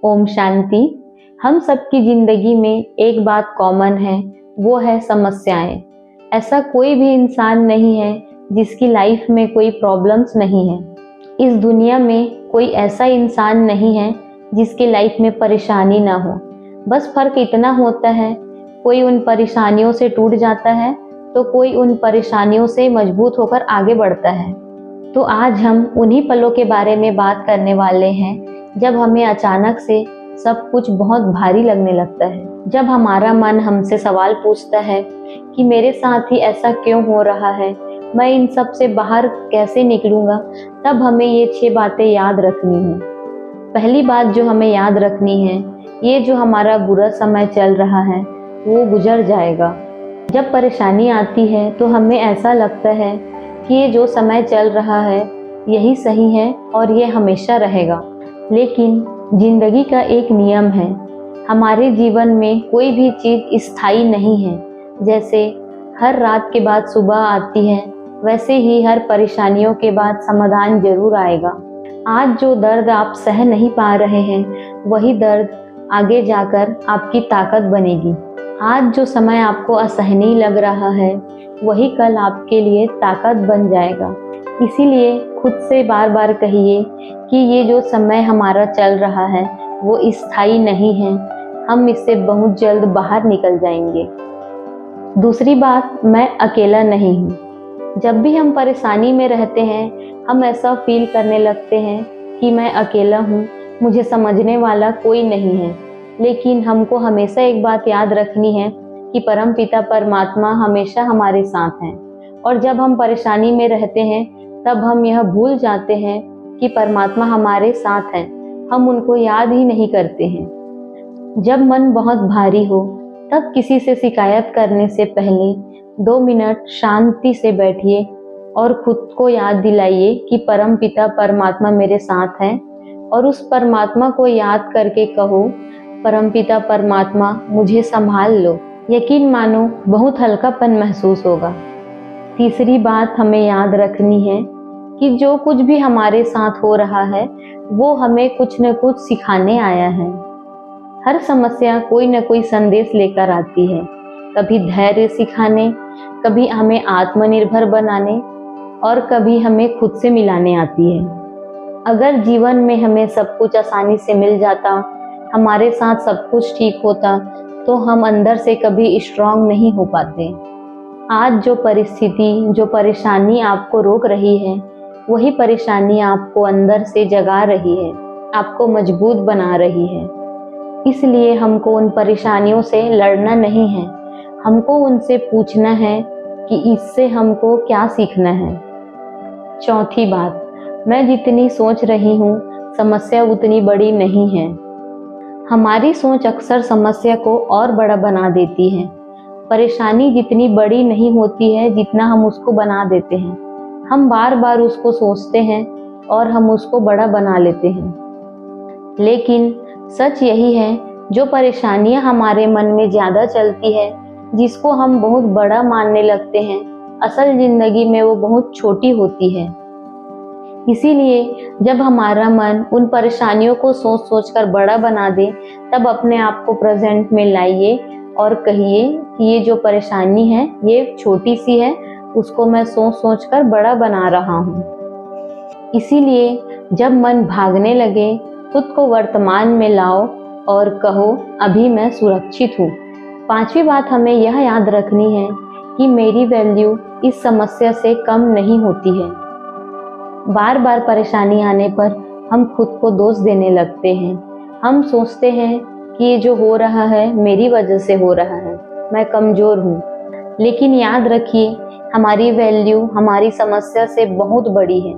ओम शांति। हम सबकी जिंदगी में एक बात कॉमन है, वो है समस्याएं। ऐसा कोई भी इंसान नहीं है जिसकी लाइफ में कोई प्रॉब्लम्स नहीं है। इस दुनिया में कोई ऐसा इंसान नहीं है जिसकी लाइफ में परेशानी ना हो। बस फर्क इतना होता है, कोई उन परेशानियों से टूट जाता है तो कोई उन परेशानियों से मजबूत होकर आगे बढ़ता है। तो आज हम उन्हीं पलों के बारे में बात करने वाले हैं जब हमें अचानक से सब कुछ बहुत भारी लगने लगता है। जब हमारा मन हमसे सवाल पूछता है कि मेरे साथ ही ऐसा क्यों हो रहा है, मैं इन सब से बाहर कैसे निकलूंगा, तब हमें ये 6 बातें याद रखनी है। पहली बात जो हमें याद रखनी है, ये जो हमारा बुरा समय चल रहा है वो गुजर जाएगा। जब परेशानी आती है तो हमें ऐसा लगता है कि ये जो समय चल रहा है यही सही है और ये हमेशा रहेगा। लेकिन जिंदगी का एक नियम है, हमारे जीवन में कोई भी चीज़ स्थायी नहीं है। जैसे हर रात के बाद सुबह आती है, वैसे ही हर परेशानियों के बाद समाधान जरूर आएगा। आज जो दर्द आप सह नहीं पा रहे हैं, वही दर्द आगे जाकर आपकी ताकत बनेगी। आज जो समय आपको असहनीय लग रहा है, वही कल आपके लिए ताकत बन जाएगा। इसीलिए खुद से बार बार कहिए कि ये जो समय हमारा चल रहा है वो स्थायी नहीं है, हम इससे बहुत जल्द बाहर निकल जाएंगे। दूसरी बात, मैं अकेला नहीं हूँ। जब भी हम परेशानी में रहते हैं, हम ऐसा फील करने लगते हैं कि मैं अकेला हूँ, मुझे समझने वाला कोई नहीं है। लेकिन हमको हमेशा एक बात याद रखनी है कि परमपिता परमात्मा हमेशा हमारे साथ हैं। और जब हम परेशानी में रहते हैं तब हम यह भूल जाते हैं कि परमात्मा हमारे साथ हैं, हम उनको याद ही नहीं करते हैं। जब मन बहुत भारी हो तब किसी से शिकायत करने से पहले 2 मिनट शांति से बैठिए और खुद को याद दिलाइए कि परमपिता परमात्मा मेरे साथ हैं, और उस परमात्मा को याद करके कहो, परमपिता परमात्मा मुझे संभाल लो। यकीन मानो बहुत हल्कापन महसूस होगा। तीसरी बात हमें याद रखनी है कि जो कुछ भी हमारे साथ हो रहा है वो हमें कुछ न कुछ सिखाने आया है। हर समस्या कोई न कोई संदेश लेकर आती है, कभी धैर्य सिखाने, कभी हमें आत्मनिर्भर बनाने और कभी हमें खुद से मिलाने आती है। अगर जीवन में हमें सब कुछ आसानी से मिल जाता, हमारे साथ सब कुछ ठीक होता, तो हम अंदर से कभी स्ट्रांग नहीं हो पाते। आज जो परिस्थिति, जो परेशानी आपको रोक रही है, वही परेशानी आपको अंदर से जगा रही है, आपको मजबूत बना रही है। इसलिए हमको उन परेशानियों से लड़ना नहीं है, हमको उनसे पूछना है कि इससे हमको क्या सीखना है। चौथी बात, मैं जितनी सोच रही हूँ समस्या उतनी बड़ी नहीं है। हमारी सोच अक्सर समस्या को और बड़ा बना देती है। परेशानी जितनी बड़ी नहीं होती है जितना हम उसको बना देते हैं। हम बार बार उसको सोचते हैं और हम उसको बड़ा बना लेते हैं। लेकिन सच यही है, जो परेशानियां हमारे मन में ज़्यादा चलती है, जिसको हम बहुत बड़ा मानने लगते हैं, असल ज़िंदगी में वो बहुत छोटी होती है। इसीलिए जब हमारा मन उन परेशानियों को सोच सोच कर बड़ा बना दे, तब अपने आप को प्रेजेंट में लाइए और कहिए कि ये जो परेशानी है ये छोटी सी है, उसको मैं सोच सोच कर बड़ा बना रहा हूँ। इसीलिए जब मन भागने लगे, खुद को वर्तमान में लाओ और कहो, अभी मैं सुरक्षित हूँ। पांचवी बात हमें यह याद रखनी है कि मेरी वैल्यू इस समस्या से कम नहीं होती है। बार बार परेशानी आने पर हम खुद को दोष देने लगते हैं। हम सोचते हैं कि ये जो हो रहा है मेरी वजह से हो रहा है, मैं कमज़ोर हूँ। लेकिन याद रखिए, हमारी वैल्यू हमारी समस्या से बहुत बड़ी है।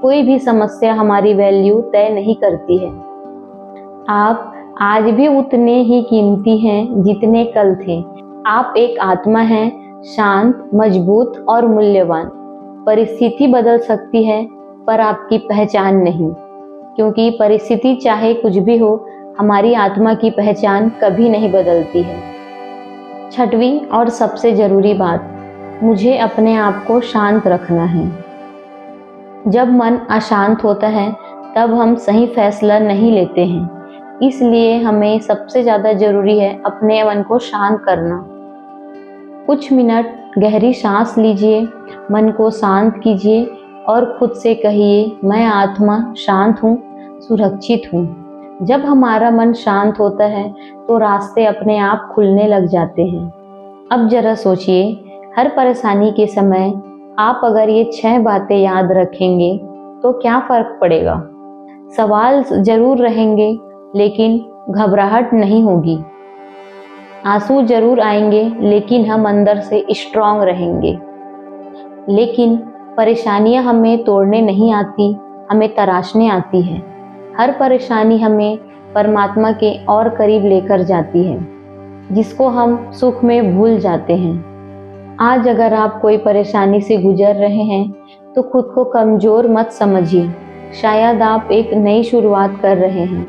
कोई भी समस्या हमारी वैल्यू तय नहीं करती है। आप आज भी उतने ही कीमती हैं जितने कल थे। आप एक आत्मा हैं, शांत, मजबूत और मूल्यवान। परिस्थिति बदल सकती है पर आपकी पहचान नहीं, क्योंकि परिस्थिति चाहे कुछ भी हो, हमारी आत्मा की पहचान कभी नहीं बदलती है। छठवीं और सबसे ज़रूरी बात, मुझे अपने आप को शांत रखना है। जब मन अशांत होता है तब हम सही फैसला नहीं लेते हैं। इसलिए हमें सबसे ज़्यादा ज़रूरी है अपने मन को शांत करना। कुछ मिनट गहरी सांस लीजिए, मन को शांत कीजिए और खुद से कहिए, मैं आत्मा शांत हूँ, सुरक्षित हूँ। जब हमारा मन शांत होता है तो रास्ते अपने आप खुलने लग जाते हैं। अब जरा सोचिए, हर परेशानी के समय आप अगर ये 6 बातें याद रखेंगे तो क्या फ़र्क पड़ेगा? सवाल ज़रूर रहेंगे लेकिन घबराहट नहीं होगी। आंसू ज़रूर आएंगे लेकिन हम अंदर से स्ट्रांग रहेंगे। लेकिन परेशानियां हमें तोड़ने नहीं आती, हमें तराशने आती है। हर परेशानी हमें परमात्मा के और करीब लेकर जाती है, जिसको हम सुख में भूल जाते हैं। आज अगर आप कोई परेशानी से गुजर रहे हैं तो खुद को कमज़ोर मत समझिए, शायद आप एक नई शुरुआत कर रहे हैं।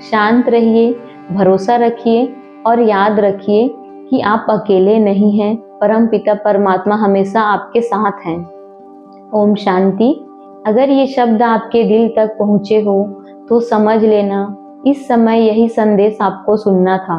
शांत रहिए, भरोसा रखिए और याद रखिए कि आप अकेले नहीं हैं, परमपिता परमात्मा हमेशा आपके साथ हैं। ओम शांति। अगर ये शब्द आपके दिल तक पहुँचे हो तो समझ लेना इस समय यही संदेश आपको सुनना था।